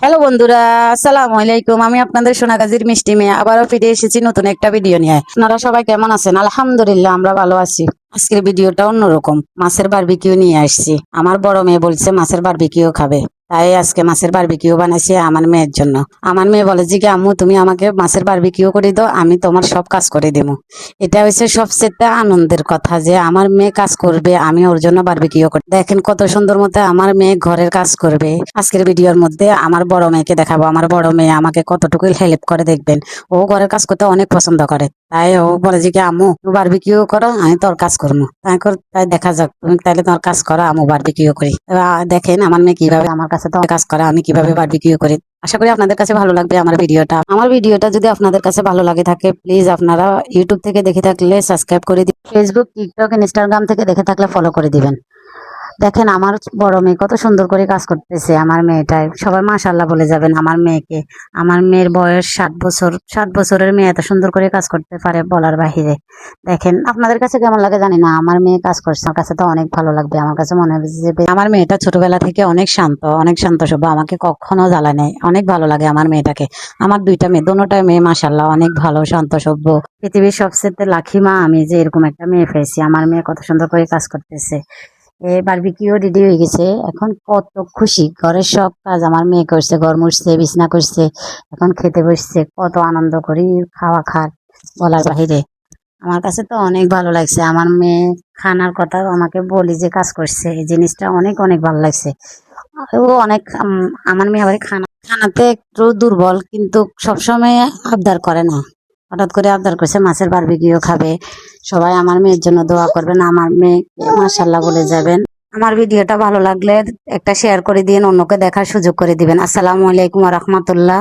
Hello বন্ধুরা, আসসালামু আলাইকুম। আমি আপনাদের সোনাগাজীর মিষ্টি মেয়ে আবারও ফিরে এসেছি নতুন একটা ভিডিও নিয়ে। আপনারা সবাই কেমন আছেন? আলহামদুলিল্লাহ, আমরা ভালো আছি। আজকের ভিডিওটা অন্যরকম, মাছের বারবিকিউ নিয়ে আসছি। আমার বড় মেয়ে বলছে মাছের বারবিকিউ খাবে, তাই আজকে মাছের বারবিকিউ বানাইছি আমার মেয়ের জন্য। আমার মেয়ে বলে যে কি আম্মু, তুমি আমাকে মাছের বারবিকিউ করে দাও, আমি তোমার সব কাজ করে দেবো। এটা হচ্ছে সবচেয়ে আনন্দের কথা যে আমার মেয়ে কাজ করবে, আমি ওর জন্য বারবিকিউ করি। দেখেন কত সুন্দর মতো আমার মেয়ে ঘরের কাজ করবে। আজকের ভিডিওর মধ্যে আমার বড় মেয়েকে দেখাবো, আমার বড় মেয়ে আমাকে কতটুকু হেল্প করে দেখবেন। ও ঘরের কাজ করতে অনেক পছন্দ করে, তাই ও বলে যে কি আম্মু তুমি বারবিকিউ করো, আমি তোর কাজ করবো। তাই দেখা যাক, তুমি তাইলে তোমার কাজ করো, আম্মু বারবিকিউ করি। দেখেন আমার মেয়ে কিভাবে আমার কাছে তো কাজ করে, আমি কিভাবে বারবিকিউ করি। আশা করি আপনাদের কাছে ভালো লাগবে আমার ভিডিওটা যদি আপনাদের কাছে ভালো লাগে থাকে, প্লিজ আপনারা ইউটিউব থেকে দেখে থাকলে সাবস্ক্রাইব করে দিন, ফেসবুক, টিকটক, ইনস্টাগ্রাম থেকে দেখে থাকলে ফলো করে দিবেন। দেখেন আমার বড় মেয়ে কত সুন্দর করে কাজ করতেছে। আমার মেয়েটাই সবাই মাশাআল্লাহ বলে যাবেন আমার মেয়েকে। আমার মেয়ের বয়স 7 বছর, 7 বছরের মেয়ে এত সুন্দর করে কাজ করতে পারে বলার বাহিরে। দেখেন আপনাদের কাছে কেমন লাগে জানি না, আমার মেয়ে কাজ করছে, আমার কাছে তো অনেক ভালো লাগবে। আমার কাছে মনে হবে যে আমার মেয়েটা ছোটবেলা থেকে অনেক শান্ত স্বভাব, আমাকে কখনো জ্বালায় নাই। অনেক ভালো লাগে আমার মেয়েটাকে। আমার দুইটা মেয়ে, দোনোটা মেয়ে মাশাআল্লাহ অনেক ভালো, শান্ত সভ্য। পৃথিবীর সবচেয়ে লাকি মা আমি যে এরকম একটা মেয়ে পেয়েছি। আমার মেয়ে কত সুন্দর করে কাজ করতেছে। বারবিকিউ রেডি হয়ে গেছে। এখন কত খুশি, ঘরের সব কাজ আমার মেয়ে করছে, ঘর মুছছে, বিছনা করছে, এখন খেতে বসছে। কত আনন্দ করি খাওয়া খার বলার বাহিরে। আমার কাছে তো অনেক ভালো লাগছে। আমার মেয়ে খানার কথা আমাকে বলি যে কাজ করছে, এই জিনিসটা অনেক অনেক ভালো লাগছে। ও অনেক আমার মেয়ে আবার খানাতে একটু দুর্বল, কিন্তু সবসময় আবদার করে না। হঠাৎ করে আবদার করছে মাছের বারবিকিউ খাবে। সবাই আমার মেয়ের জন্য দোয়া করবেন, আমার মেয়ে মাশাআল্লাহ বলে যাবেন। আমার ভিডিওটা ভালো লাগলে একটা শেয়ার করে দিন, অন্যকে দেখার সুযোগ করে দিবেন। আসসালামু আলাইকুম ওয়া রাহমাতুল্লাহ।